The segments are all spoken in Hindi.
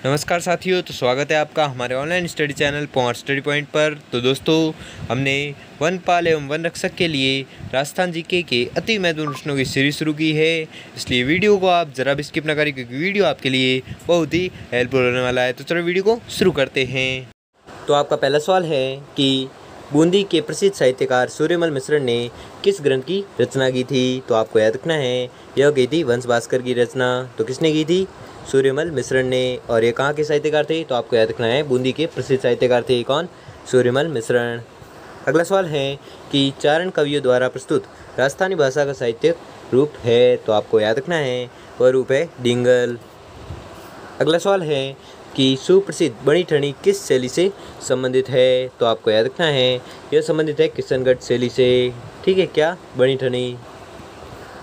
नमस्कार साथियों, तो स्वागत है आपका हमारे online study channel point study point पर। तो दोस्तों, हमने वनपाल एवं वन रक्षक के लिए राजस्थान जीके के अति महत्वपूर्ण प्रश्नों की सीरीज शुरू की है। इसलिए वीडियो को आप ज़रा भी स्किप न करें, क्योंकि वीडियो आपके लिए बहुत ही हेल्पफुल होने वाला है। तो चलो वीडियो को शुरू करते हैं। तो आपका पहला सवाल है कि बूंदी के प्रसिद्ध साहित्यकार सूर्यमल मिश्र ने किस ग्रंथ की रचना की थी। तो आपको याद रखना है, यह की थी वंश भास्कर की रचना। तो किसने की थी? सूर्यमल मिश्र ने। और ये कहाँ के साहित्यकार थे? तो आपको याद रखना है, बूंदी के प्रसिद्ध साहित्यकार थे। कौन? सूर्यमल मिश्र। अगला सवाल है कि चारण कवियों द्वारा प्रस्तुत राजस्थानी भाषा का साहित्यिक रूप है। तो आपको याद रखना है, वह रूप है डिंगल। अगला सवाल है कि सुप्रसिद्ध बणी ठनी किस शैली से संबंधित है। तो आपको याद रखना है, यह संबंधित है किशनगढ़ शैली से। ठीक है, क्या? बणी ठनी।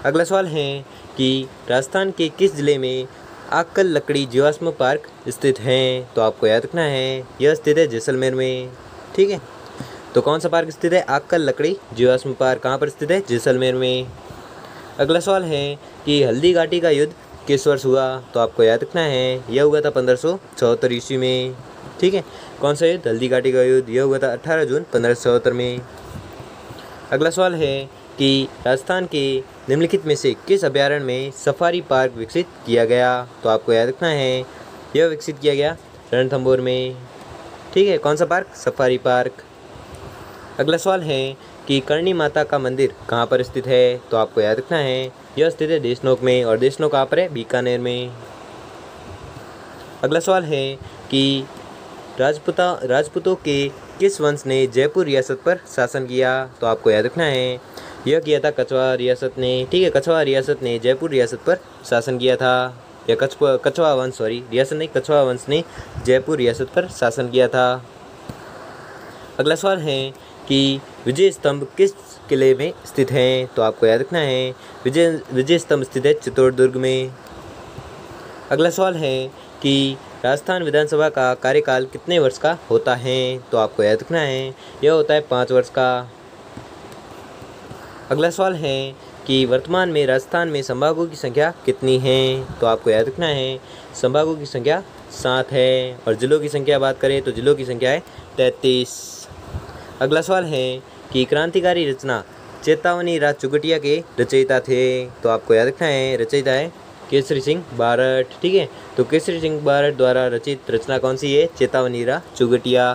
अगला सवाल है कि राजस्थान के किस जिले में आक्कल लकड़ी जीवाश्म पार्क स्थित हैं। तो आपको याद रखना है, यह स्थित है जैसलमेर में। ठीक है, तो कौन सा पार्क स्थित है? आक्कल लकड़ी जीवाश्म पार्क कहाँ पर स्थित है? जैसलमेर में। अगला सवाल है कि हल्दी घाटी का युद्ध किस वर्ष हुआ। तो आपको याद रखना है, यह हुआ था 1574 ईस्वी में। ठीक है, कौन सा युद्ध? हल्दी घाटी का युद्ध। यह हुआ था 18 जून 1574 में। अगला सवाल है कि राजस्थान के निम्नलिखित में से किस अभ्यारण्य में सफारी पार्क विकसित किया गया। तो आपको याद रखना है, यह विकसित किया गया रणथंभौर में। ठीक है, कौन सा पार्क? Safari park. अगला सवाल है कि करणी माता का मंदिर कहाँ पर स्थित है। तो आपको याद रखना है, यह स्थित है देशनोक में। और देशनोक कहाँ पर है? बीकानेर में। अगला सवाल है कि राजपूतों के किस वंश ने जयपुर रियासत पर शासन किया। तो आपको याद रखना है, यह किया था कछवा रियासत ने। ठीक है, कछवा रियासत ने जयपुर रियासत पर शासन किया था। या कछवा वंश, रियासत नहीं, कछवा वंश ने जयपुर रियासत पर शासन किया था। अगला सवाल है कि विजय स्तंभ किस किले में स्थित हैं। तो आपको याद रखना है, विजय स्तंभ स्थित है चित्तौड़गढ़ में। अगला सवाल है कि राजस्थान विधानसभा का कार्यकाल कितने वर्ष का होता है। तो आपको याद रखना है, यह होता है 5 वर्ष का। अगला सवाल है कि वर्तमान में राजस्थान में संभागों की संख्या कितनी है। तो आपको याद रखना है, संभागों की संख्या 7 है। और जिलों की संख्या बात करें तो जिलों की संख्या है 33। अगला सवाल है कि क्रांतिकारी रचना चेतावनी राज चुगटिया के रचयिता थे। तो आपको याद रखना है, रचयिता है केसरी सिंह बारठ। ठीक है, तो केसरी सिंह बारठ द्वारा रचित रचना कौन सी है? चेतावनी राज चुगटिया।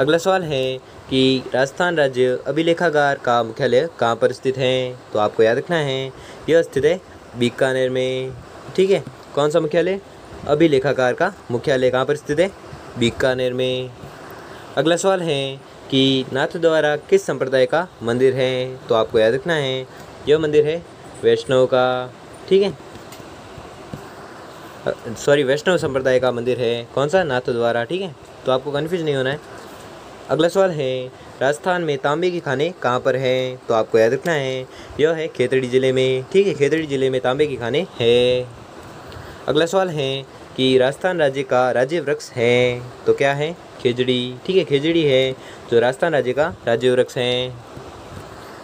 अगला सवाल है कि राजस्थान राज्य अभिलेखागार का मुख्यालय कहाँ पर स्थित है। तो आपको याद रखना है, यह स्थित है बीकानेर में। ठीक है, कौन सा मुख्यालय? अभिलेखागार का मुख्यालय कहाँ पर स्थित है? बीकानेर में। अगला सवाल है कि नाथद्वारा किस संप्रदाय का मंदिर है। तो आपको याद रखना है, यह मंदिर है वैष्णव का। ठीक है, वैष्णव संप्रदाय का मंदिर है। कौन सा? नाथद्वारा। ठीक है, तो आपको कन्फ्यूज नहीं होना है। अगला सवाल है राजस्थान में तांबे के खाने कहाँ पर हैं। तो आपको याद रखना है, यह है खेतड़ी जिले में। ठीक है, खेतड़ी जिले में तांबे के खाने हैं। अगला सवाल है कि राजस्थान राज्य का राज्य वृक्ष है। तो क्या है? खेजड़ी। ठीक है, खेजड़ी है जो राजस्थान राज्य का राज्य वृक्ष है।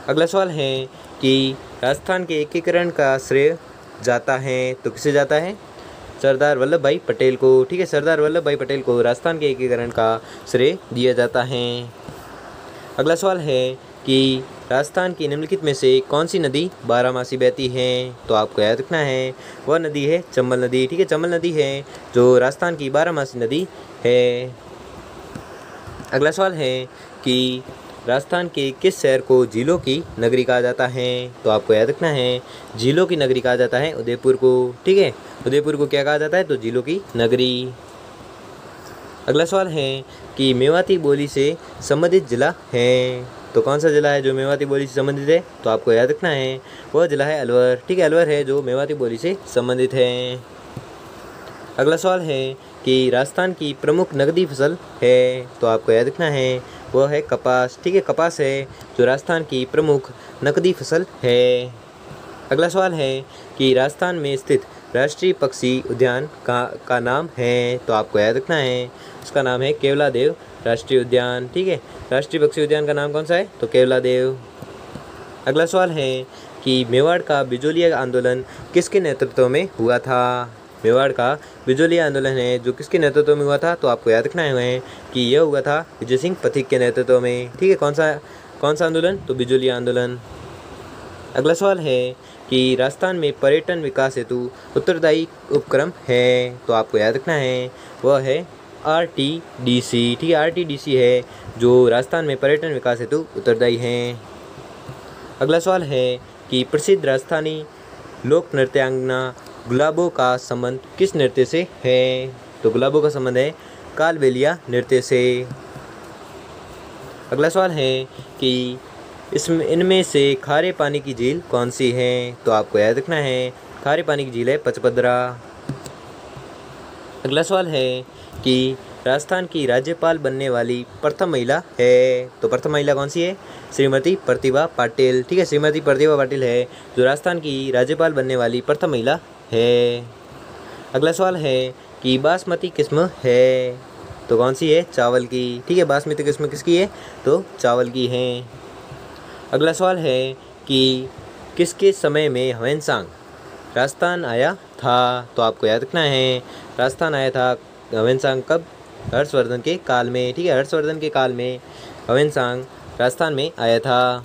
अगला सवाल है कि राजस्थान के एकीकरण का श्रेय जाता है। तो किसे जाता है? सरदार वल्लभ भाई पटेल को। ठीक है, सरदार वल्लभ भाई पटेल को राजस्थान के एकीकरण का श्रेय दिया जाता है। अगला सवाल है कि राजस्थान की निम्नलिखित में से कौन सी नदी बारहमासी बहती है। तो आपको याद रखना है, वह नदी है चंबल नदी। ठीक है, चंबल नदी है जो राजस्थान की बारहमासी नदी है। अगला सवाल है कि राजस्थान के किस शहर को झीलों की नगरी कहा जाता है। तो आपको याद रखना है, झीलों की नगरी कहा जाता है उदयपुर को। ठीक है, उदयपुर को क्या कहा जाता है? तो झीलों की नगरी। अगला सवाल है कि मेवाती बोली से संबंधित जिला है। तो कौन सा जिला है जो मेवाती बोली से संबंधित है? तो आपको याद रखना है, वह जिला है अलवर। ठीक है, अलवर है जो मेवाती बोली से संबंधित है। अगला सवाल है कि राजस्थान की प्रमुख नकदी फसल है। तो आपको याद रखना है, वह है कपास। ठीक है, कपास है जो राजस्थान की प्रमुख नकदी फसल है। अगला सवाल है कि राजस्थान में स्थित राष्ट्रीय पक्षी उद्यान का नाम है। तो आपको याद रखना है, उसका नाम है केवलादेव राष्ट्रीय उद्यान। ठीक है, राष्ट्रीय पक्षी उद्यान का नाम कौन सा है? तो केवलादेव। अगला सवाल है कि मेवाड़ का बिजोलिया आंदोलन किसके नेतृत्व में हुआ था। मेवाड़ का बिजोलिया आंदोलन है जो किसके नेतृत्व में हुआ था, तो आपको याद रखना है कि यह हुआ था विजय सिंह पथिक के नेतृत्व में। ठीक है, कौन सा आंदोलन, तो बिजोलिया आंदोलन। अगला सवाल है कि राजस्थान में पर्यटन विकास हेतु उत्तरदायी उपक्रम है, तो आपको याद रखना है वह है RTDC। ठीक है, RTDC है जो राजस्थान में पर्यटन विकास हेतु उत्तरदायी हैं। अगला सवाल है कि प्रसिद्ध राजस्थानी लोक नृत्यांगना गुलाबों का संबंध किस नृत्य से है, तो गुलाबों का संबंध है कालबेलिया नृत्य से। अगला सवाल है कि इनमें से खारे पानी की झील कौन सी है, तो आपको याद रखना है खारे पानी की झील है पचपदरा। अगला सवाल है कि राजस्थान की राज्यपाल बनने वाली प्रथम महिला है, तो प्रथम महिला कौन सी है, श्रीमती प्रतिभा पाटिल। ठीक है, श्रीमती प्रतिभा पाटिल है जो राजस्थान की राज्यपाल बनने वाली प्रथम महिला है। अगला सवाल है कि बासमती किस्म है, तो कौन सी है, चावल की। ठीक है, बासमती किस्म किसकी है, तो चावल की है। अगला सवाल है कि किसके समय में ह्वेनसांग राजस्थान आया था, तो आपको याद रखना है राजस्थान आया था ह्वेनसांग कब, हर्षवर्धन के काल में। ठीक है, हर्षवर्धन के काल में ह्वेनसांग राजस्थान में आया था।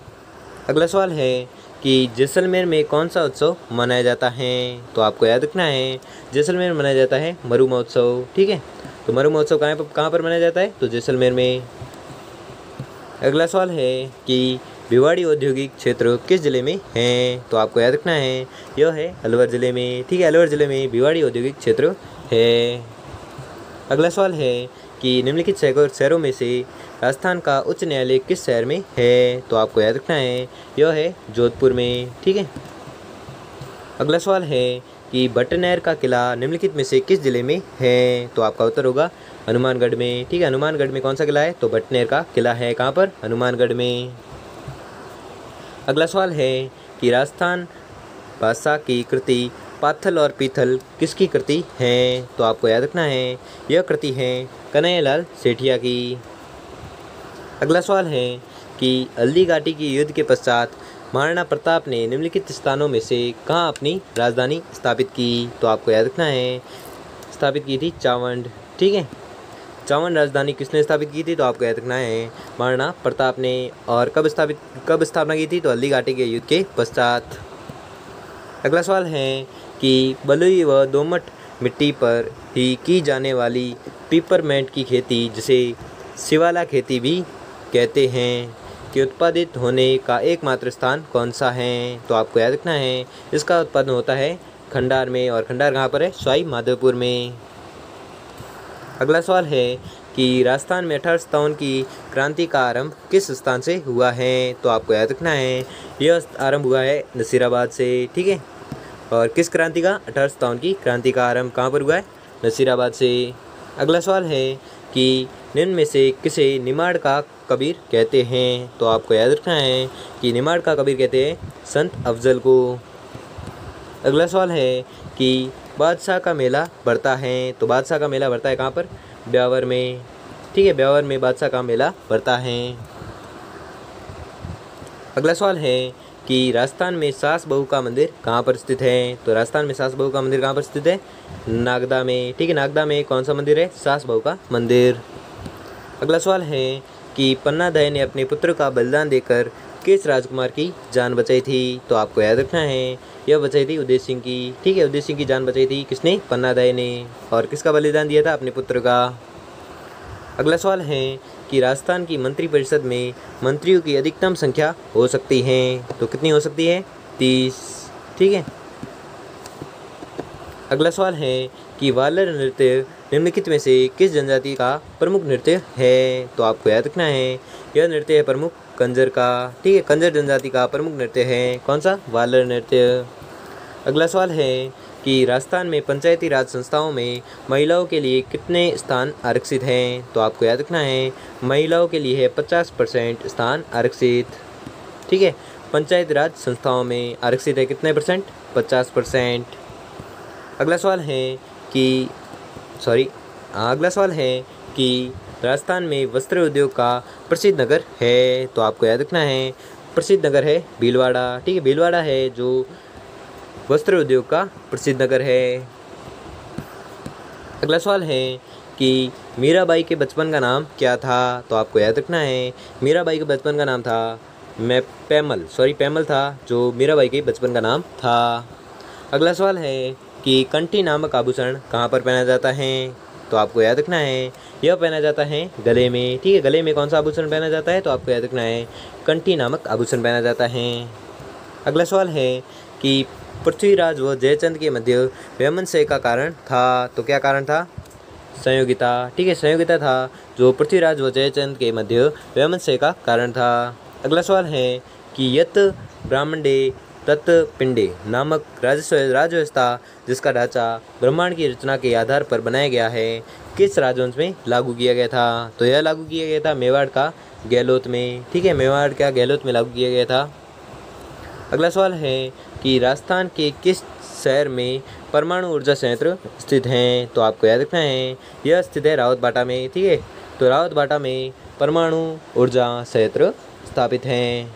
अगला सवाल है कि जैसलमेर में कौन सा उत्सव मनाया जाता है, तो आपको याद रखना है जैसलमेर में मनाया जाता है मरु महोत्सव। ठीक है, तो मरु महोत्सव कहाँ पर मनाया जाता है, तो जैसलमेर में। अगला सवाल है कि भिवाड़ी औद्योगिक क्षेत्र किस जिले में है, तो आपको याद रखना है यह है अलवर जिले में। ठीक है, अलवर जिले में भिवाड़ी औद्योगिक क्षेत्र है। अगला सवाल है कि निम्नलिखित शहरों में से राजस्थान का उच्च न्यायालय किस शहर में है, तो आपको याद रखना है यह है जोधपुर में। ठीक है, अगला सवाल है कि भट्टनगर का किला निम्नलिखित में से किस जिले में है, तो आपका उत्तर होगा हनुमानगढ़ में। ठीक है, हनुमानगढ़ में कौन सा किला है, तो भट्टनगर का किला है कहाँ पर, हनुमानगढ़ में। अगला सवाल है कि राजस्थान भाषा की कृति पाथल और पीथल किसकी कृति है, तो आपको याद रखना है यह कृति है कन्हैयालाल सेठिया की। अगला सवाल है कि हल्दी घाटी की युद्ध के पश्चात महाराणा प्रताप ने निम्नलिखित स्थानों में से कहाँ अपनी राजधानी स्थापित की, तो आपको याद रखना है स्थापित की थी चावंड। ठीक है, चावंड राजधानी किसने स्थापित की थी, तो आपको याद रखना है महाराणा प्रताप ने। और कब स्थापना की थी, तो हल्दी घाटी के युद्ध के पश्चात। अगला सवाल है कि बलुई व दोमट मिट्टी पर ही की जाने वाली पिपरमेंट की खेती जिसे शिवाला खेती भी कहते हैं कि उत्पादित होने का एकमात्र स्थान कौन सा है, तो आपको याद रखना है इसका उत्पादन होता है खंडार में। और खंडार कहाँ पर है, सवाई माधोपुर में। अगला सवाल है कि राजस्थान में 1857 की क्रांति का आरंभ किस स्थान से हुआ है, तो आपको याद रखना है यह आरंभ हुआ है नसीराबाद से। ठीक है, और किस क्रांति का, 1857 की क्रांति का आरंभ कहाँ पर हुआ है, नसीराबाद से। अगला सवाल है कि निम्न में से किसे निमाड़ का कबीर कहते हैं, तो आपको याद रखना है कि निमाड़ का कबीर कहते हैं संत अफजल को। अगला सवाल है कि बादशाह का मेला बढ़ता है, तो बादशाह का मेला बढ़ता है कहाँ पर, ब्यावर में। ठीक है, ब्यावर में बादशाह का मेला बढ़ता है। अगला सवाल है कि राजस्थान में सास बहू का मंदिर कहाँ पर स्थित है, तो राजस्थान में सास बहू का मंदिर कहाँ पर स्थित है, नागदा में। ठीक है, नागदा में कौन सा मंदिर है, सास बहू का मंदिर। अगला सवाल है कि पन्ना दय ने अपने पुत्र का बलिदान देकर किस राजकुमार की जान बचाई थी, तो आपको याद रखना है यह बचाई थी उदय सिंह की। ठीक है, उदय सिंह की जान बचाई थी किसने, पन्ना दय ने। और किसका बलिदान दिया था, अपने पुत्र का। अगला सवाल है कि राजस्थान की मंत्रिपरिषद में मंत्रियों की अधिकतम संख्या हो सकती है, तो कितनी हो सकती है, 30। ठीक है, अगला सवाल है कि वालर नृत्य निम्नलिखित में से किस जनजाति का प्रमुख नृत्य है, तो आपको याद रखना है यह नृत्य है प्रमुख कंजर का। ठीक है, कंजर जनजाति का प्रमुख नृत्य है कौन सा, वालर नृत्य। अगला सवाल है कि राजस्थान में पंचायती राज संस्थाओं में महिलाओं के लिए कितने स्थान आरक्षित हैं, तो आपको याद रखना है महिलाओं के लिए है 50% स्थान आरक्षित। ठीक है, पंचायती राज संस्थाओं में आरक्षित है कितने परसेंट, 50%। अगला सवाल है कि राजस्थान में वस्त्र उद्योग का प्रसिद्ध नगर है, तो आपको याद रखना है प्रसिद्ध नगर है भीलवाड़ा। ठीक है, भीलवाड़ा है जो वस्त्र उद्योग का प्रसिद्ध नगर है। अगला सवाल है कि मीराबाई के बचपन का नाम क्या था? तो आपको याद रखना है मीराबाई के बचपन का नाम था पैमल था जो मीराबाई के बचपन का नाम था। अगला सवाल है कि कंठी नामक आभूषण कहाँ पर पहना जाता है? तो आपको याद रखना है यह पहना जाता है गले में। ठीक है, गले में कौन सा आभूषण पहना जाता है? तो आपको याद रखना है कंठी नामक आभूषण पहना जाता है। अगला सवाल है कि पृथ्वीराज व जयचंद के मध्य वैमनस्य का कारण था। तो क्या कारण था? संयोगिता। ठीक है, संयोगिता था जो पृथ्वीराज व जयचंद के मध्य वैमनस्य का कारण था। अगला सवाल है कि यत ब्राह्मणे तत् पिंडे नामक राजव्यवस्था जिसका ढांचा ब्रह्मांड की रचना के आधार पर बनाया गया है किस राजवंश में लागू किया गया था? तो यह लागू किया गया था मेवाड़ का गहलोत में। ठीक है, मेवाड़ का गहलोत में लागू किया गया था। अगला सवाल है कि राजस्थान के किस शहर में परमाणु ऊर्जा संयंत्र स्थित हैं? तो आपको याद रखना है यह स्थित है रावतबाटा में। ठीक है, तो रावतबाटा में परमाणु ऊर्जा संयंत्र स्थापित हैं।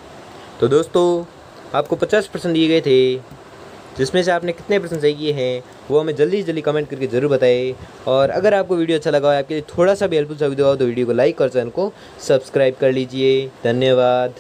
तो दोस्तों आपको 50% दिए गए थे, जिसमें से आपने कितने प्रश्न सही किए हैं वो हमें जल्दी कमेंट करके ज़रूर बताएं। और अगर आपको वीडियो अच्छा लगा हो, आपके लिए थोड़ा सा भी हेल्पफुल साबित हुआ हो, तो वीडियो को लाइक और चैनल को सब्सक्राइब कर लीजिए। धन्यवाद।